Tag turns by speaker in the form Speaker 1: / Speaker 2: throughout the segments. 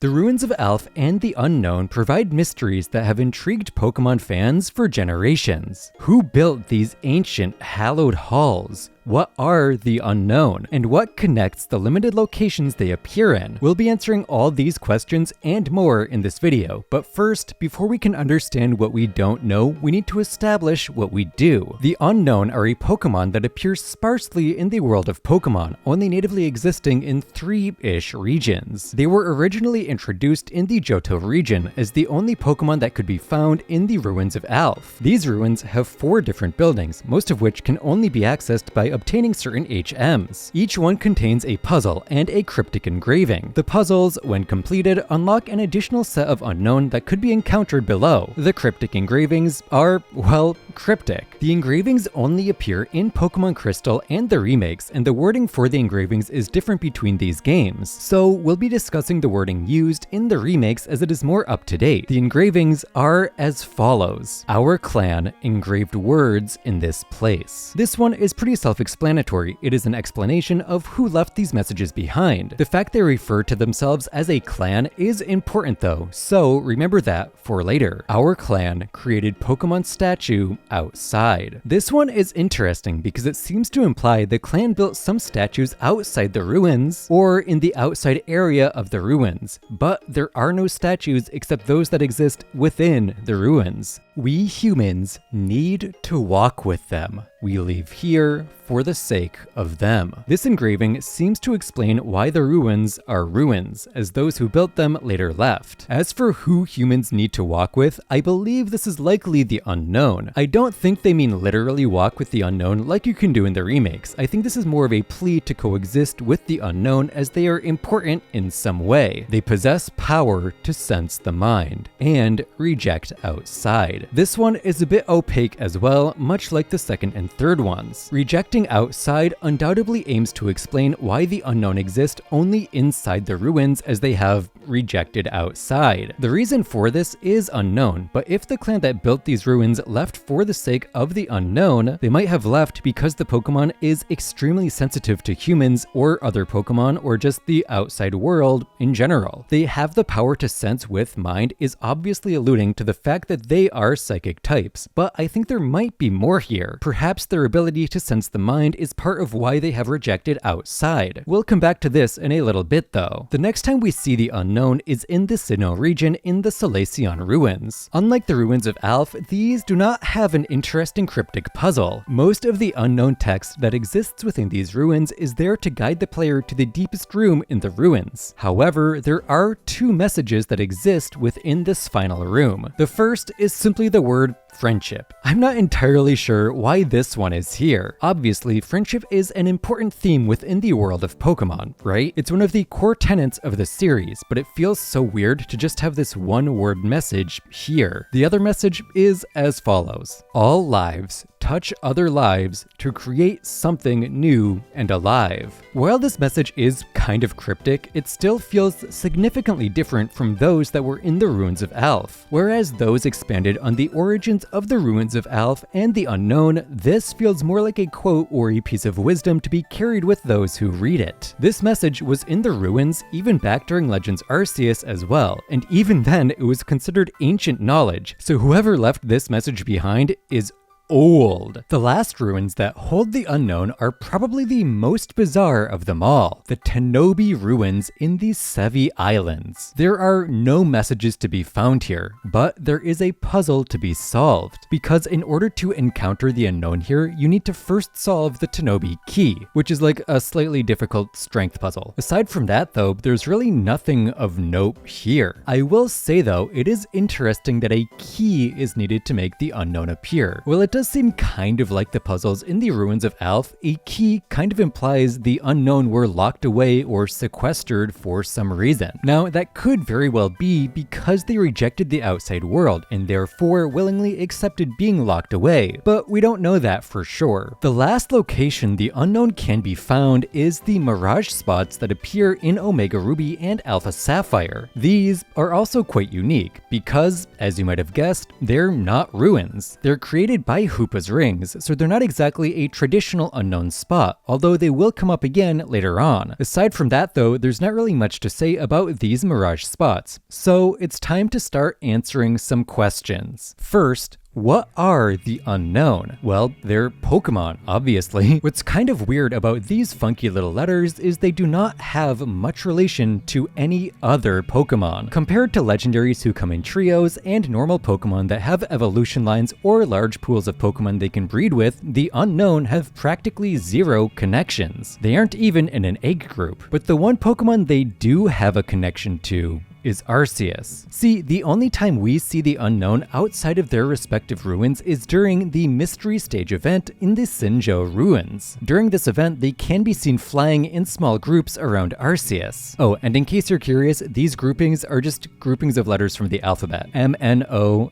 Speaker 1: The Ruins of Alph and the Unown provide mysteries that have intrigued Pokemon fans for generations. Who built these ancient, hallowed halls? What are the Unown? And what connects the limited locations they appear in? We'll be answering all these questions and more in this video, but first, before we can understand what we don't know, we need to establish what we do. The Unown are a Pokemon that appears sparsely in the world of Pokemon, only natively existing in 3-ish regions. They were originally introduced in the Johto region as the only Pokemon that could be found in the Ruins of Alph. These ruins have 4 different buildings, most of which can only be accessed by obtaining certain HMs. Each one contains a puzzle and a cryptic engraving. The puzzles, when completed, unlock an additional set of Unown that could be encountered below. The cryptic engravings are, well, cryptic. The engravings only appear in Pokemon Crystal and the remakes, and the wording for the engravings is different between these games. So we'll be discussing the wording used in the remakes as it is more up to date. The engravings are as follows. Our clan engraved words in this place. This one is pretty self-explanatory. It is an explanation of who left these messages behind. The fact they refer to themselves as a clan is important though, so remember that for later. Our clan created Pokemon statue outside. This one is interesting because it seems to imply the clan built some statues outside the ruins or in the outside area of the ruins, but there are no statues except those that exist within the ruins. We humans need to walk with them. We live here for the sake of them. This engraving seems to explain why the ruins are ruins, as those who built them later left. As for who humans need to walk with, I believe this is likely the Unown. I don't think they mean literally walk with the Unown like you can do in the remakes. I think this is more of a plea to coexist with the Unown as they are important in some way. They possess power to sense the mind and reject outside. This one is a bit opaque as well, much like the second and third ones. Rejecting outside undoubtedly aims to explain why the Unown exist only inside the ruins as they have rejected outside. The reason for this is unknown, but if the clan that built these ruins left for the sake of the Unown, they might have left because the Pokemon is extremely sensitive to humans or other Pokemon or just the outside world in general. They have the power to sense with mind is obviously alluding to the fact that they are psychic types, but I think there might be more here. Perhaps their ability to sense the mind is part of why they have rejected outside. We'll come back to this in a little bit though. The next time we see the Unown is in the Sinnoh region in the Solaceon Ruins. Unlike the Ruins of Alph, these do not have an interesting cryptic puzzle. Most of the unknown text that exists within these ruins is there to guide the player to the deepest room in the ruins. However, there are 2 messages that exist within this final room. The first is simply the word friendship. I'm not entirely sure why this one is here. Obviously, friendship is an important theme within the world of Pokemon, right? It's one of the core tenets of the series, but it feels so weird to just have this one-word message here. The other message is as follows. All lives touch other lives to create something new and alive. While this message is kind of cryptic, it still feels significantly different from those that were in the Ruins of Alph. Whereas those expanded on the origins of the Ruins of Alph and the Unown, this feels more like a quote or a piece of wisdom to be carried with those who read it. This message was in the ruins even back during Legends Arceus as well, and even then it was considered ancient knowledge, so whoever left this message behind is old. The last ruins that hold the Unown are probably the most bizarre of them all, the Tanoby ruins in the Sevi Islands. There are no messages to be found here, but there is a puzzle to be solved, because in order to encounter the Unown here, you need to first solve the Tanoby key, which is like a slightly difficult strength puzzle. Aside from that though, there's really nothing of note here. I will say though, it is interesting that a key is needed to make the Unown appear. Well, it does seem kind of like the puzzles in the Ruins of Alph. A key kind of implies the Unown were locked away or sequestered for some reason. Now, that could very well be because they rejected the outside world and therefore willingly accepted being locked away, but we don't know that for sure. The last location the Unown can be found is the Mirage spots that appear in Omega Ruby and Alpha Sapphire. These are also quite unique because, as you might have guessed, they're not ruins. They're created by Hoopa's rings, so they're not exactly a traditional unknown spot, although they will come up again later on. Aside from that though, there's not really much to say about these Mirage spots, so it's time to start answering some questions. First, what are the Unown? Well, they're Pokemon, obviously. What's kind of weird about these funky little letters is they do not have much relation to any other Pokemon. Compared to legendaries who come in trios and normal Pokemon that have evolution lines or large pools of Pokemon they can breed with, the Unown have practically zero connections. They aren't even in an egg group. But the one Pokemon they do have a connection to is Arceus. See, the only time we see the Unown outside of their respective ruins is during the Mystery Stage event in the Sinjo Ruins. During this event, they can be seen flying in small groups around Arceus. Oh, and in case you're curious, these groupings are just groupings of letters from the alphabet. M-N-O-H-I-J-R-S-T.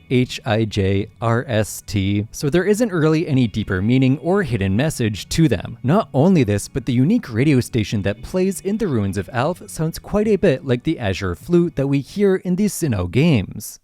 Speaker 1: So there isn't really any deeper meaning or hidden message to them. Not only this, but the unique radio station that plays in the Ruins of Alph sounds quite a bit like the Azure Flute that we hear in the Sinnoh games.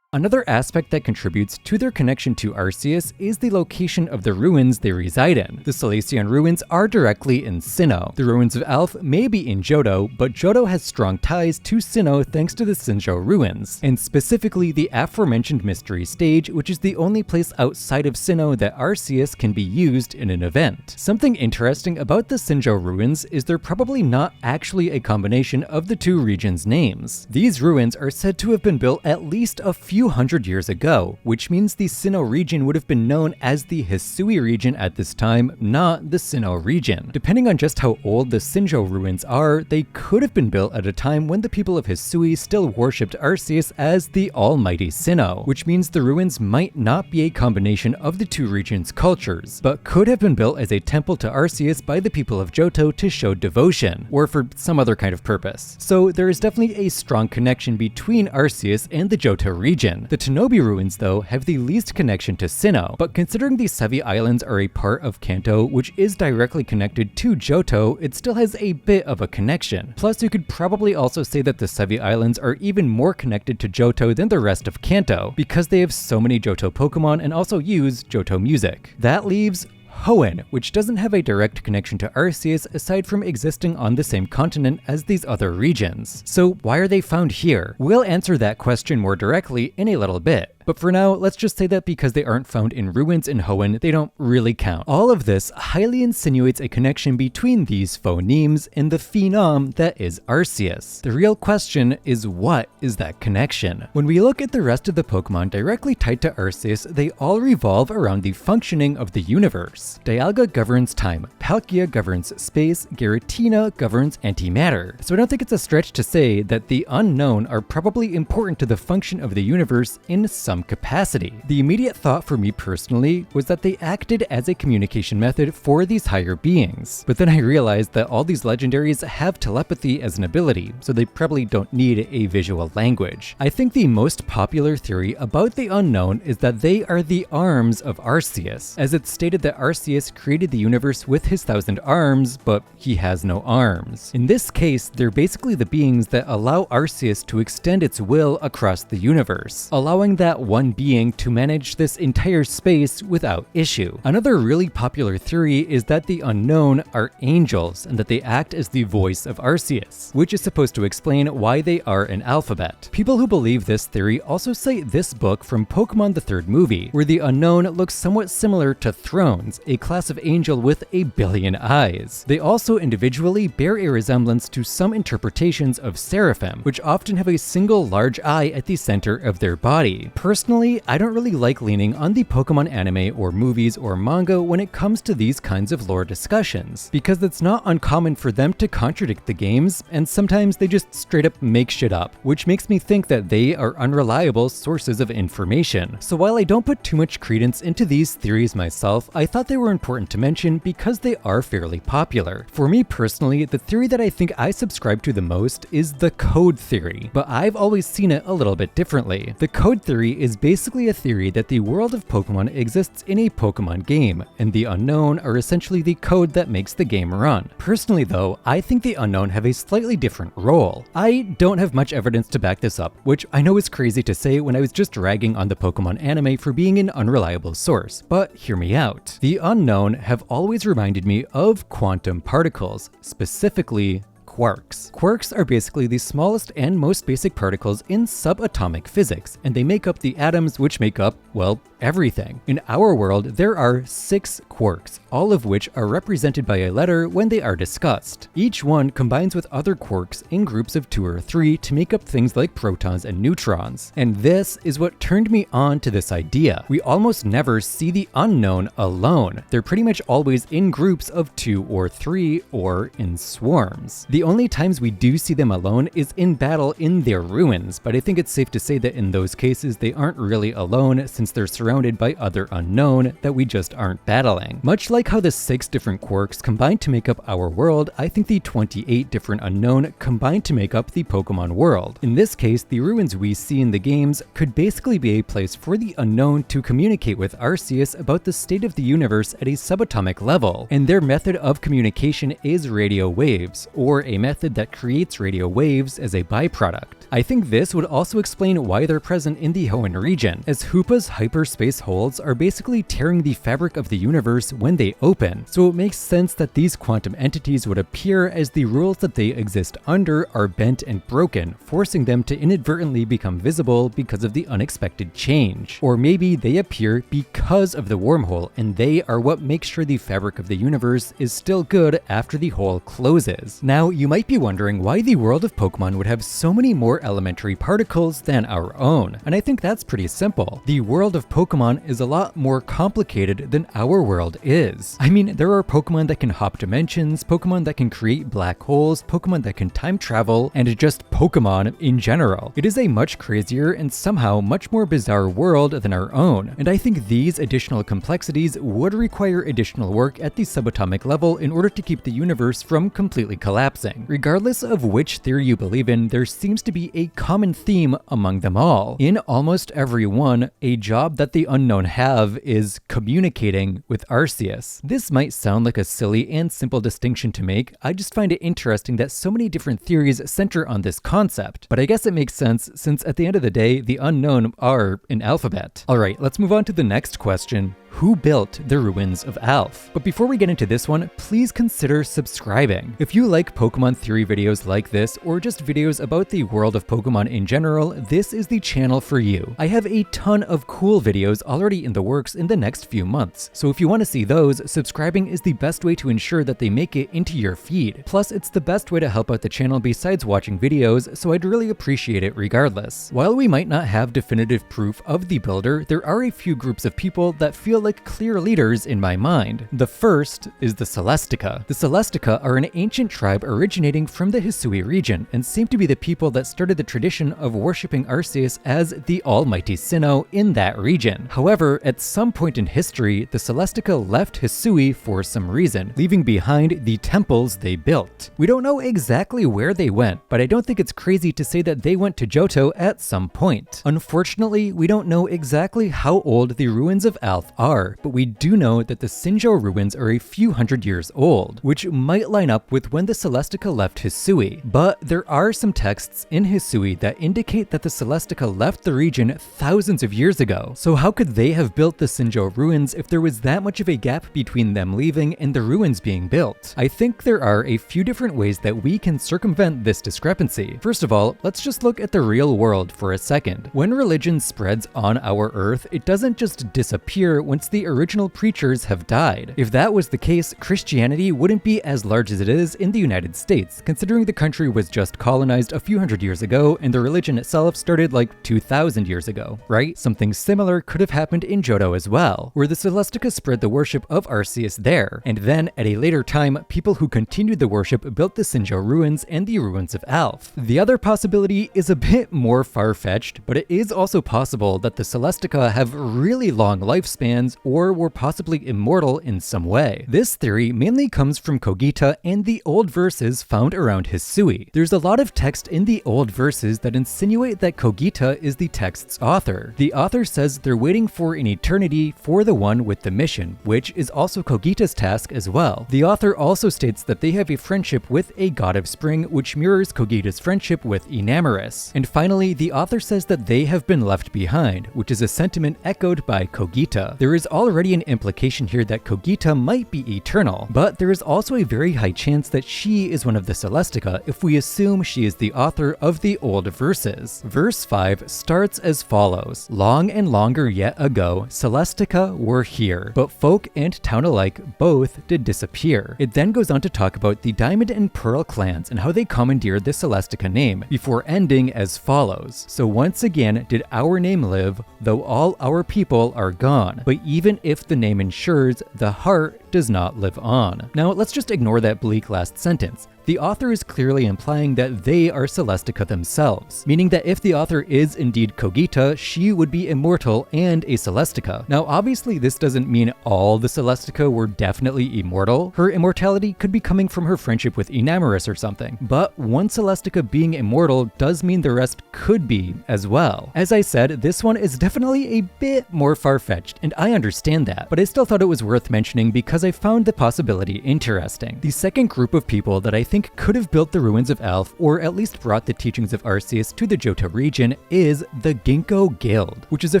Speaker 1: Another aspect that contributes to their connection to Arceus is the location of the ruins they reside in. The Solaceon Ruins are directly in Sinnoh. The Ruins of Alph may be in Johto, but Johto has strong ties to Sinnoh thanks to the Sinjo Ruins, and specifically the aforementioned Mystery Stage, which is the only place outside of Sinnoh that Arceus can be used in an event. Something interesting about the Sinjo Ruins is they're probably not actually a combination of the two regions' names. These ruins are said to have been built at least a few hundred years ago, which means the Sinnoh region would have been known as the Hisui region at this time, not the Sinnoh region. Depending on just how old the Sinjo ruins are, they could have been built at a time when the people of Hisui still worshipped Arceus as the almighty Sinnoh, which means the ruins might not be a combination of the two regions' cultures, but could have been built as a temple to Arceus by the people of Johto to show devotion, or for some other kind of purpose. So there is definitely a strong connection between Arceus and the Johto region. The Tanoby ruins, though, have the least connection to Sinnoh, but considering the Sevi Islands are a part of Kanto, which is directly connected to Johto, it still has a bit of a connection. Plus, you could probably also say that the Sevi Islands are even more connected to Johto than the rest of Kanto, because they have so many Johto Pokemon and also use Johto music. That leaves Hoenn, which doesn't have a direct connection to Arceus aside from existing on the same continent as these other regions. So why are they found here? We'll answer that question more directly in a little bit. But for now, let's just say that because they aren't found in ruins in Hoenn, they don't really count. All of this highly insinuates a connection between these phonemes and the phenom that is Arceus. The real question is, what is that connection? When we look at the rest of the Pokemon directly tied to Arceus, they all revolve around the functioning of the universe. Dialga governs time, Palkia governs space, Giratina governs antimatter. So I don't think it's a stretch to say that the Unown are probably important to the function of the universe in some capacity. The immediate thought for me personally was that they acted as a communication method for these higher beings. But then I realized that all these legendaries have telepathy as an ability, so they probably don't need a visual language. I think the most popular theory about the Unown is that they are the arms of Arceus, as it's stated that Arceus created the universe with his 1,000 arms, but he has no arms. In this case, they're basically the beings that allow Arceus to extend its will across the universe, allowing that one being to manage this entire space without issue. Another really popular theory is that the Unown are angels and that they act as the voice of Arceus, which is supposed to explain why they are an alphabet. People who believe this theory also cite this book from Pokemon the third movie, where the Unown looks somewhat similar to Thrones, a class of angel with a billion eyes. They also individually bear a resemblance to some interpretations of Seraphim, which often have a single large eye at the center of their body. Personally, I don't really like leaning on the Pokemon anime or movies or manga when it comes to these kinds of lore discussions, because it's not uncommon for them to contradict the games, and sometimes they just straight up make shit up, which makes me think that they are unreliable sources of information. So while I don't put too much credence into these theories myself, I thought they were important to mention because they are fairly popular. For me personally, the theory that I think I subscribe to the most is the code theory, but I've always seen it a little bit differently. The code theory is basically a theory that the world of Pokemon exists in a Pokemon game, and the Unown are essentially the code that makes the game run. Personally though, I think the Unown have a slightly different role. I don't have much evidence to back this up, which I know is crazy to say when I was just ragging on the Pokemon anime for being an unreliable source, but hear me out. The Unown have always reminded me of quantum particles, specifically quarks. Quarks are basically the smallest and most basic particles in subatomic physics, and they make up the atoms which make up, well, everything. In our world, there are 6 quarks, all of which are represented by a letter when they are discussed. Each one combines with other quarks in groups of 2 or 3 to make up things like protons and neutrons. And this is what turned me on to this idea. We almost never see the Unown alone. They're pretty much always in groups of 2 or 3 or in swarms. The only times we do see them alone is in battle in their ruins, but I think it's safe to say that in those cases they aren't really alone since they're surrounded by other Unown that we just aren't battling. Much like how the 6 different quarks combine to make up our world, I think the 28 different Unown combine to make up the Pokemon world. In this case, the ruins we see in the games could basically be a place for the Unown to communicate with Arceus about the state of the universe at a subatomic level, and their method of communication is radio waves, or a method that creates radio waves as a byproduct. I think this would also explain why they're present in the Hoenn region, as Hoopa's hyperspace holes are basically tearing the fabric of the universe when they open, so it makes sense that these quantum entities would appear as the rules that they exist under are bent and broken, forcing them to inadvertently become visible because of the unexpected change. Or maybe they appear because of the wormhole, and they are what makes sure the fabric of the universe is still good after the hole closes. Now, you might be wondering why the world of Pokemon would have so many more elementary particles than our own, and I think that's pretty simple. The world of Pokemon is a lot more complicated than our world is. I mean, there are Pokemon that can hop dimensions, Pokemon that can create black holes, Pokemon that can time travel, and just Pokemon in general. It is a much crazier and somehow much more bizarre world than our own, and I think these additional complexities would require additional work at the subatomic level in order to keep the universe from completely collapsing. Regardless of which theory you believe in, there seems to be a common theme among them all. In almost every one, a job that the Unown have is communicating with Arceus. This might sound like a silly and simple distinction to make, I just find it interesting that so many different theories center on this concept, but I guess it makes sense since at the end of the day, the Unown are an alphabet. Alright, let's move on to the next question. Who built the Ruins of Alph? But before we get into this one, please consider subscribing. If you like Pokemon theory videos like this, or just videos about the world of Pokemon in general, this is the channel for you. I have a ton of cool videos already in the works in the next few months, so if you want to see those, subscribing is the best way to ensure that they make it into your feed. Plus, it's the best way to help out the channel besides watching videos, so I'd really appreciate it regardless. While we might not have definitive proof of the builder, there are a few groups of people that feel like clear leaders in my mind. The first is the Celestica. The Celestica are an ancient tribe originating from the Hisui region and seem to be the people that started the tradition of worshipping Arceus as the almighty Sinnoh in that region. However, at some point in history, the Celestica left Hisui for some reason, leaving behind the temples they built. We don't know exactly where they went, but I don't think it's crazy to say that they went to Johto at some point. Unfortunately, we don't know exactly how old the Ruins of Alph are, but we do know that the Sinjo ruins are a few hundred years old, which might line up with when the Celestica left Hisui. But there are some texts in Hisui that indicate that the Celestica left the region thousands of years ago. So how could they have built the Sinjo ruins if there was that much of a gap between them leaving and the ruins being built? I think there are a few different ways that we can circumvent this discrepancy. First of all, let's just look at the real world for a second. When religion spreads on our Earth, it doesn't just disappear once the original preachers have died. If that was the case, Christianity wouldn't be as large as it is in the United States, considering the country was just colonized a few hundred years ago and the religion itself started like 2,000 years ago, right? Something similar could have happened in Johto as well, where the Celestica spread the worship of Arceus there, and then at a later time, people who continued the worship built the Sinjo ruins and the Ruins of Alph. The other possibility is a bit more far-fetched, but it is also possible that the Celestica have really long lifespans ruins or were possibly immortal in some way. This theory mainly comes from Kogita and the old verses found around Hisui. There's a lot of text in the old verses that insinuate that Kogita is the text's author. The author says they're waiting for an eternity for the one with the mission, which is also Kogita's task as well. The author also states that they have a friendship with a god of spring, which mirrors Kogita's friendship with Enamorus. And finally, the author says that they have been left behind, which is a sentiment echoed by Kogita. There is already an implication here that Kogita might be eternal, but there is also a very high chance that she is one of the Celestica if we assume she is the author of the old verses. Verse 5 starts as follows: "Long and longer yet ago, Celestica were here, but folk and town alike both did disappear." It then goes on to talk about the Diamond and Pearl clans and how they commandeered the Celestica name, before ending as follows: "So once again did our name live, though all our people are gone. But even if the name ensures, the heart does not live on." Now let's just ignore that bleak last sentence. The author is clearly implying that they are Celestica themselves, meaning that if the author is indeed Kogita, she would be immortal and a Celestica. Now obviously this doesn't mean all the Celestica were definitely immortal. Her immortality could be coming from her friendship with Enamorus or something, but one Celestica being immortal does mean the rest could be as well. As I said, this one is definitely a bit more far-fetched, and I understand that, but I still thought it was worth mentioning because I found the possibility interesting. The second group of people that I think could have built the Ruins of Alph, or at least brought the teachings of Arceus to the Johto region, is the Ginkgo Guild, which is a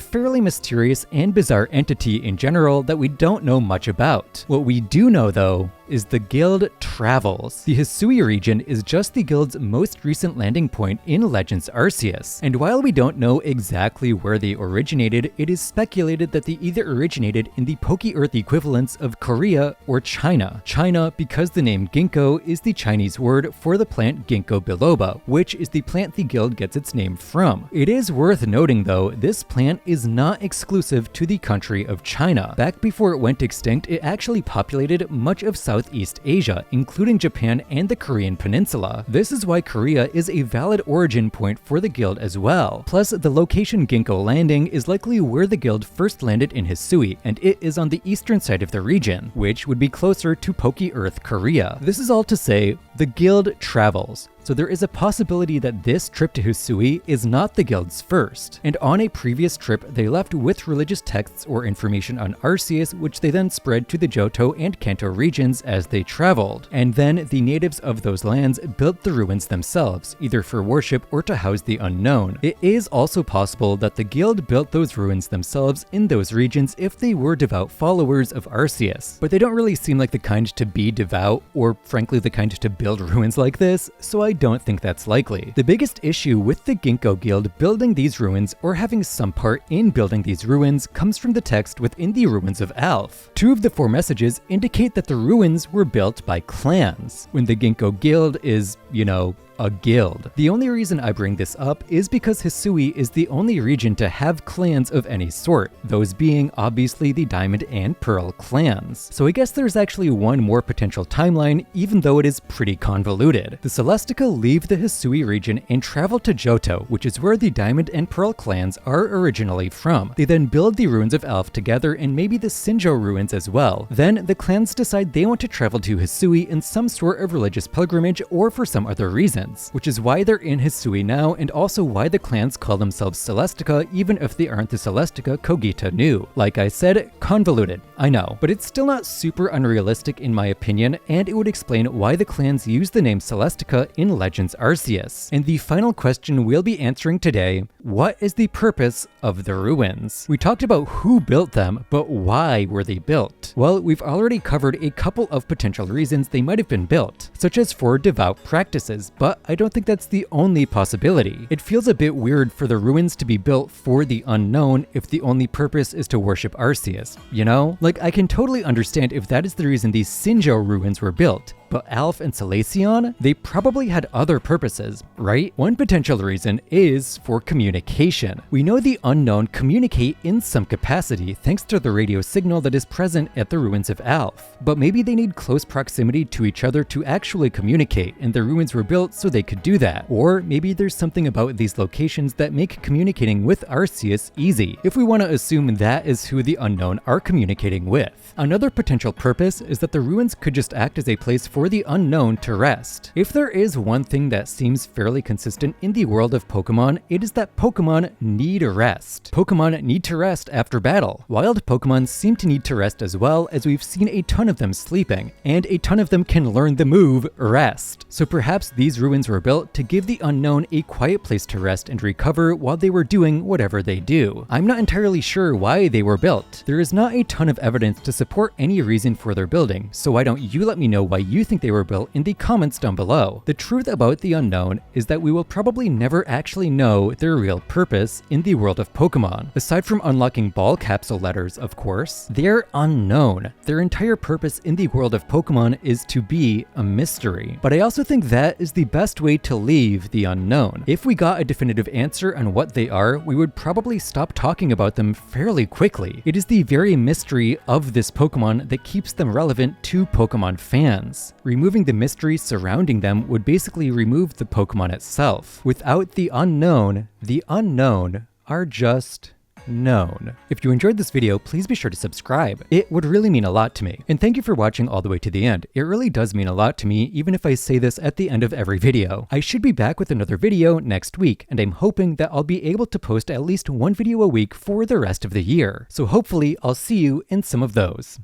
Speaker 1: fairly mysterious and bizarre entity in general that we don't know much about. What we do know though is the guild travels. The Hisui region is just the guild's most recent landing point in Legends Arceus, and while we don't know exactly where they originated, it is speculated that they either originated in the Poke-Earth equivalents of Korea or China. China because the name ginkgo is the Chinese word for the plant Ginkgo biloba, which is the plant the guild gets its name from. It is worth noting though, this plant is not exclusive to the country of China. Back before it went extinct, it actually populated much of Southeast Asia, including Japan and the Korean peninsula. This is why Korea is a valid origin point for the guild as well. Plus, the location Ginkgo landing is likely where the guild first landed in Hisui, and it is on the eastern side of the region, which would be closer to Poke-Earth Korea. This is all to say, the guild travels. So there is a possibility that this trip to Hisui is not the guild's first, and on a previous trip they left with religious texts or information on Arceus, which they then spread to the Johto and Kanto regions as they traveled. And then the natives of those lands built the ruins themselves, either for worship or to house the unknown. It is also possible that the guild built those ruins themselves in those regions if they were devout followers of Arceus, but they don't really seem like the kind to be devout, or frankly the kind to build ruins like this, so I don't think that's likely. The biggest issue with the Ginkgo Guild building these ruins, or having some part in building these ruins, comes from the text within the Ruins of Alph. 2 of the 4 messages indicate that the ruins were built by clans, when the Ginkgo Guild is, you know, a guild. The only reason I bring this up is because Hisui is the only region to have clans of any sort, those being obviously the Diamond and Pearl clans. So I guess there's actually one more potential timeline, even though it is pretty convoluted. The Celestica leave the Hisui region and travel to Johto, which is where the Diamond and Pearl clans are originally from. They then build the Ruins of Alph together and maybe the Sinjo ruins as well. Then the clans decide they want to travel to Hisui in some sort of religious pilgrimage or for some other reason, which is why they're in Hisui now, and also why the clans call themselves Celestica even if they aren't the Celestica Kogita knew. Like I said, convoluted, I know, but it's still not super unrealistic in my opinion, and it would explain why the clans use the name Celestica in Legends Arceus. And the final question we'll be answering today: what is the purpose of the ruins? We talked about who built them, but why were they built? Well, we've already covered a couple of potential reasons they might have been built, such as for devout practices, but I don't think that's the only possibility. It feels a bit weird for the ruins to be built for the unknown if the only purpose is to worship Arceus, you know? Like, I can totally understand if that is the reason these Sinjo ruins were built. But Alph and Solaceon, they probably had other purposes, right? One potential reason is for communication. We know the Unown communicate in some capacity thanks to the radio signal that is present at the Ruins of Alph. But maybe they need close proximity to each other to actually communicate, and the ruins were built so they could do that. Or maybe there's something about these locations that make communicating with Arceus easy, if we want to assume that is who the Unown are communicating with. Another potential purpose is that the ruins could just act as a place for the Unown to rest. If there is one thing that seems fairly consistent in the world of Pokemon, it is that Pokemon need rest. Pokemon need to rest after battle. Wild Pokemon seem to need to rest as well, as we've seen a ton of them sleeping, and a ton of them can learn the move Rest. So perhaps these ruins were built to give the Unown a quiet place to rest and recover while they were doing whatever they do. I'm not entirely sure why they were built. There is not a ton of evidence to support any reason for their building, so why don't you let me know why you think they were built in the comments down below. The truth about the Unown is that we will probably never actually know their real purpose in the world of Pokemon. Aside from unlocking ball capsule letters, of course, they're unknown. Their entire purpose in the world of Pokemon is to be a mystery. But I also think that is the best way to leave the Unown. If we got a definitive answer on what they are, we would probably stop talking about them fairly quickly. It is the very mystery of this Pokemon that keeps them relevant to Pokemon fans. Removing the mystery surrounding them would basically remove the Pokemon itself. Without the Unown are just known. If you enjoyed this video, please be sure to subscribe. It would really mean a lot to me. And thank you for watching all the way to the end. It really does mean a lot to me, even if I say this at the end of every video. I should be back with another video next week, and I'm hoping that I'll be able to post at least one video a week for the rest of the year. So hopefully I'll see you in some of those.